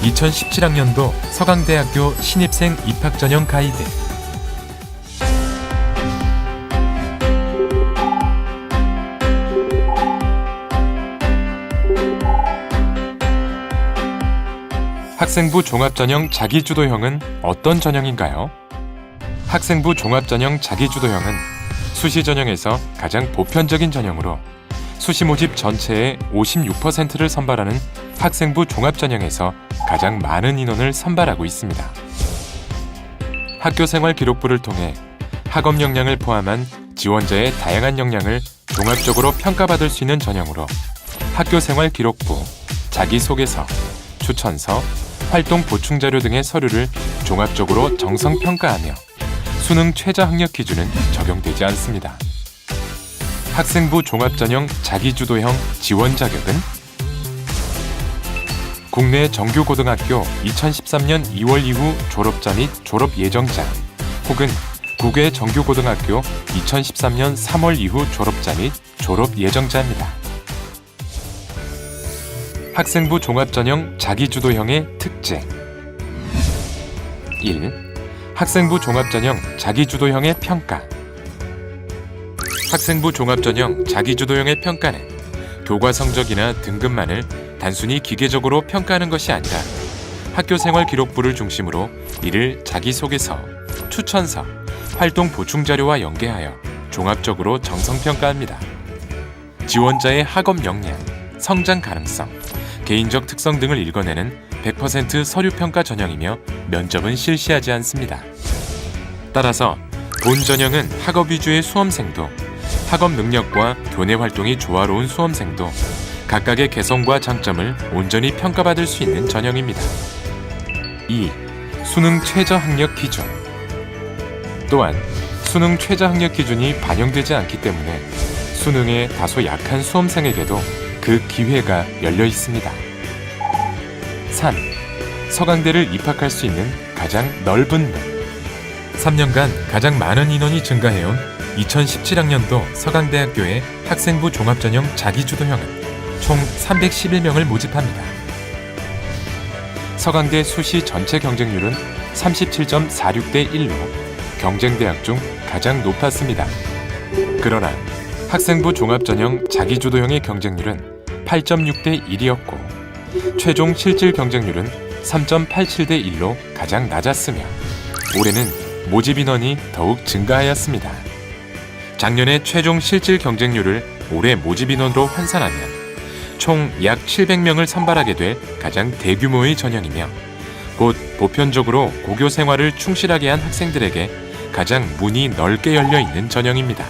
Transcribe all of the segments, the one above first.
2017학년도 서강대학교 신입생 입학전형 가이드. 학생부 종합전형 자기주도형은 어떤 전형인가요? 학생부 종합전형 자기주도형은 수시 전형에서 가장 보편적인 전형으로 수시 모집 전체의 56%를 선발하는 학생부 종합전형에서 가장 많은 인원을 선발하고 있습니다. 학교생활 기록부를 통해 학업 역량을 포함한 지원자의 다양한 역량을 종합적으로 평가받을 수 있는 전형으로 학교생활 기록부, 자기소개서, 추천서, 활동 보충 자료 등의 서류를 종합적으로 정성평가하며 수능 최저 학력 기준은 적용되지 않습니다. 학생부 종합전형 자기주도형 지원 자격은 국내 정규고등학교 2013년 2월 이후 졸업자 및 졸업 예정자 혹은 국외 정규고등학교 2013년 3월 이후 졸업자 및 졸업 예정자입니다. 학생부 종합전형 자기주도형의 특징 1. 학생부 종합전형 자기주도형의 평가. 학생부 종합전형 자기주도형의 평가는 교과 성적이나 등급만을 단순히 기계적으로 평가하는 것이 아니라 학교생활 기록부를 중심으로 이를 자기소개서, 추천서, 활동 보충 자료와 연계하여 종합적으로 정성평가합니다. 지원자의 학업 역량, 성장 가능성, 개인적 특성 등을 읽어내는 100% 서류평가 전형이며 면접은 실시하지 않습니다. 따라서 본 전형은 학업 위주의 수험생도, 학업 능력과 교내 활동이 조화로운 수험생도 각각의 개성과 장점을 온전히 평가받을 수 있는 전형입니다. 2. 수능 최저 학력 기준. 또한 수능 최저 학력 기준이 반영되지 않기 때문에 수능에 다소 약한 수험생에게도 그 기회가 열려 있습니다. 3. 서강대를 입학할 수 있는 가장 넓은 문. 3년간 가장 많은 인원이 증가해온 2017학년도 서강대학교의 학생부 종합전형 자기주도형은 총 311명을 모집합니다. 서강대 수시 전체 경쟁률은 37.46대 1로 경쟁대학 중 가장 높았습니다. 그러나 학생부 종합전형 자기주도형의 경쟁률은 8.6대 1이었고 최종 실질 경쟁률은 3.87대 1로 가장 낮았으며 올해는 모집 인원이 더욱 증가하였습니다. 작년의 최종 실질 경쟁률을 올해 모집 인원으로 환산하면 총 약 700명을 선발하게 될 가장 대규모의 전형이며 곧 보편적으로 고교 생활을 충실하게 한 학생들에게 가장 문이 넓게 열려 있는 전형입니다.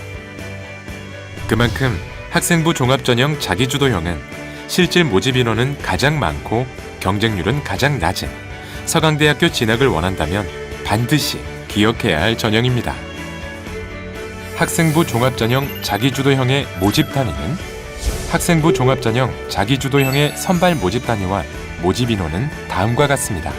그만큼 학생부 종합전형 자기주도형은 실질 모집 인원은 가장 많고 경쟁률은 가장 낮은 서강대학교 진학을 원한다면 반드시 기억해야 할 전형입니다. 학생부 종합전형 자기주도형의 모집 단위는 학생부 종합전형 자기주도형의 선발 모집 단위와 모집 인원은 다음과 같습니다.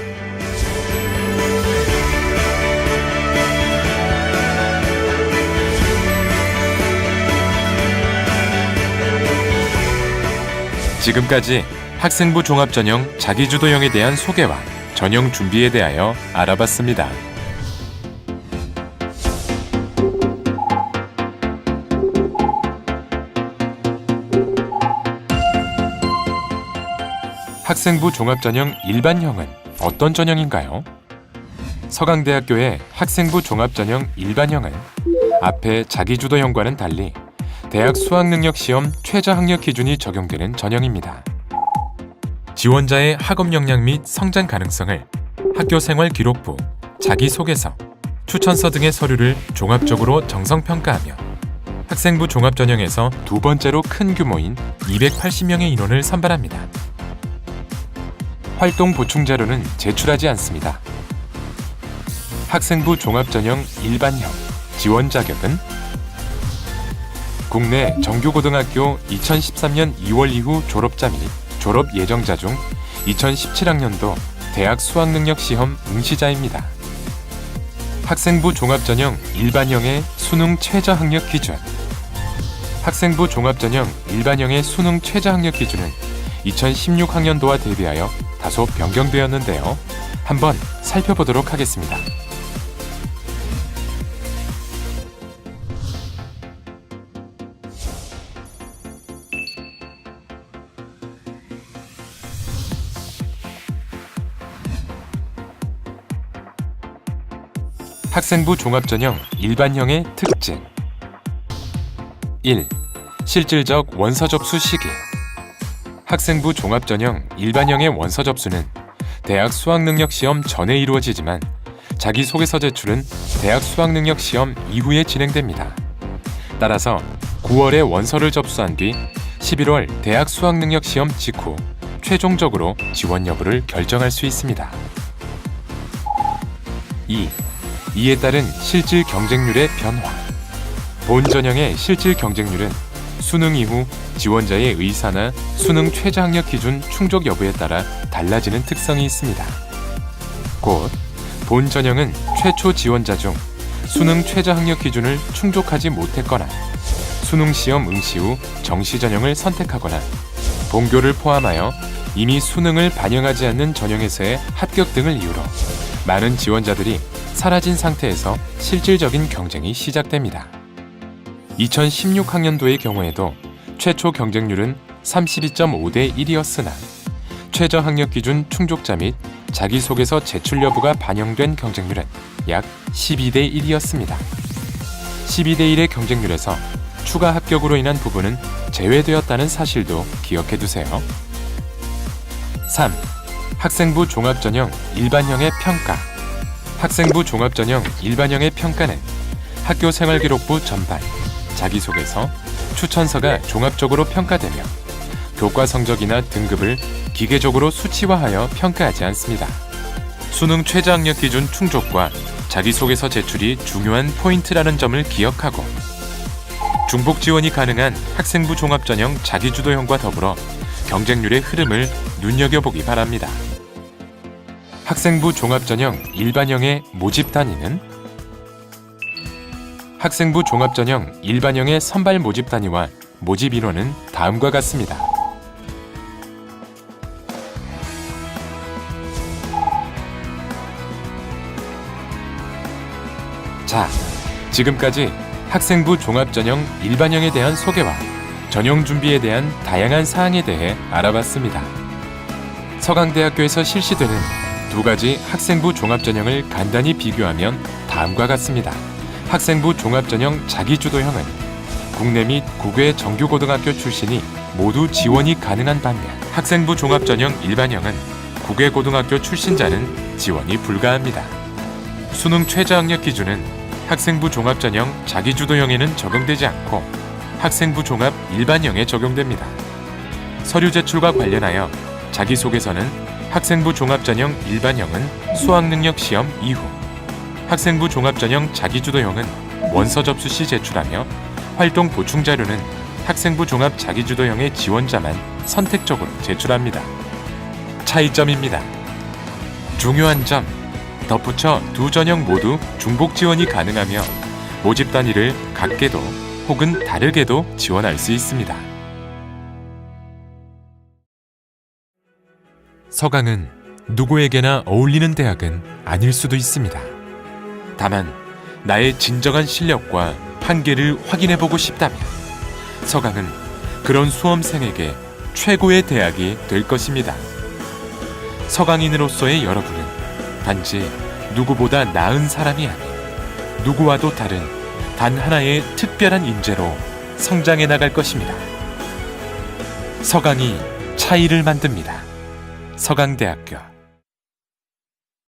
지금까지 학생부 종합전형 자기주도형에 대한 소개와 전형 준비에 대하여 알아봤습니다. 학생부 종합전형 일반형은 어떤 전형인가요? 서강대학교의 학생부 종합전형 일반형은 앞의 자기주도형과는 달리 대학 수학능력시험 최저학력 기준이 적용되는 전형입니다. 지원자의 학업 역량 및 성장 가능성을 학교생활 기록부, 자기소개서, 추천서 등의 서류를 종합적으로 정성평가하며 학생부 종합전형에서 두 번째로 큰 규모인 280명의 인원을 선발합니다. 활동 보충 자료는 제출하지 않습니다. 학생부 종합전형 일반형 지원 자격은 국내 정규고등학교 2013년 2월 이후 졸업자 및 졸업 예정자 중 2017학년도 대학 수학능력시험 응시자입니다. 학생부 종합전형 일반형의 수능 최저학력 기준. 학생부 종합전형 일반형의 수능 최저학력 기준은 2016학년도와 대비하여 다소 변경되었는데요. 한번 살펴보도록 하겠습니다. 학생부 종합전형 일반형의 특징 1. 실질적 원서 접수 시기 학생부 종합전형 일반형의 원서 접수는 대학 수학능력시험 전에 이루어지지만 자기소개서 제출은 대학 수학능력시험 이후에 진행됩니다. 따라서 9월에 원서를 접수한 뒤 11월 대학 수학능력시험 직후 최종적으로 지원 여부를 결정할 수 있습니다. 2. 이에 따른 실질 경쟁률의 변화 본 전형의 실질 경쟁률은 수능 이후 지원자의 의사나 수능 최저학력 기준 충족 여부에 따라 달라지는 특성이 있습니다. 곧 본 전형은 최초 지원자 중 수능 최저학력 기준을 충족하지 못했거나 수능 시험 응시 후 정시 전형을 선택하거나 본교를 포함하여 이미 수능을 반영하지 않는 전형에서의 합격 등을 이유로 많은 지원자들이 사라진 상태에서 실질적인 경쟁이 시작됩니다. 2016학년도의 경우에도 최초 경쟁률은 32.5대 1이었으나 최저학력 기준 충족자 및 자기소개서 제출 여부가 반영된 경쟁률은 약 12대 1이었습니다. 12대 1의 경쟁률에서 추가 합격으로 인한 부분은 제외되었다는 사실도 기억해 두세요. 3. 학생부 종합전형 일반형의 평가 학생부 종합전형 일반형의 평가는 학교 생활기록부 전반, 자기소개서, 추천서가 종합적으로 평가되며 교과 성적이나 등급을 기계적으로 수치화하여 평가하지 않습니다. 수능 최저학력 기준 충족과 자기소개서 제출이 중요한 포인트라는 점을 기억하고 중복 지원이 가능한 학생부 종합전형 자기주도형과 더불어 경쟁률의 흐름을 눈여겨보기 바랍니다. 학생부 종합전형 일반형의 모집 단위는 학생부 종합전형 일반형의 선발 모집 단위와 모집 인원은 다음과 같습니다. 자, 지금까지 학생부 종합전형 일반형에 대한 소개와 전형 준비에 대한 다양한 사항에 대해 알아봤습니다. 서강대학교에서 실시되는 두 가지 학생부 종합전형을 간단히 비교하면 다음과 같습니다. 학생부 종합전형 자기주도형은 국내 및 국외 정규고등학교 출신이 모두 지원이 가능한 반면 학생부 종합전형 일반형은 국외 고등학교 출신자는 지원이 불가합니다. 수능 최저학력 기준은 학생부 종합전형 자기주도형에는 적용되지 않고 학생부 종합 일반형에 적용됩니다. 서류 제출과 관련하여 자기소개서는 학생부 종합전형 일반형은 수학능력 시험 이후, 학생부 종합전형 자기주도형은 원서 접수 시 제출하며 활동 보충 자료는 학생부 종합 자기주도형의 지원자만 선택적으로 제출합니다. 차이점입니다. 중요한 점, 덧붙여 두 전형 모두 중복 지원이 가능하며 모집 단위를 같게도 혹은 다르게도 지원할 수 있습니다. 서강은 누구에게나 어울리는 대학은 아닐 수도 있습니다. 다만 나의 진정한 실력과 한계를 확인해보고 싶다면 서강은 그런 수험생에게 최고의 대학이 될 것입니다. 서강인으로서의 여러분은 단지 누구보다 나은 사람이 아닌 누구와도 다른 단 하나의 특별한 인재로 성장해 나갈 것입니다. 서강이 차이를 만듭니다. 서강대학교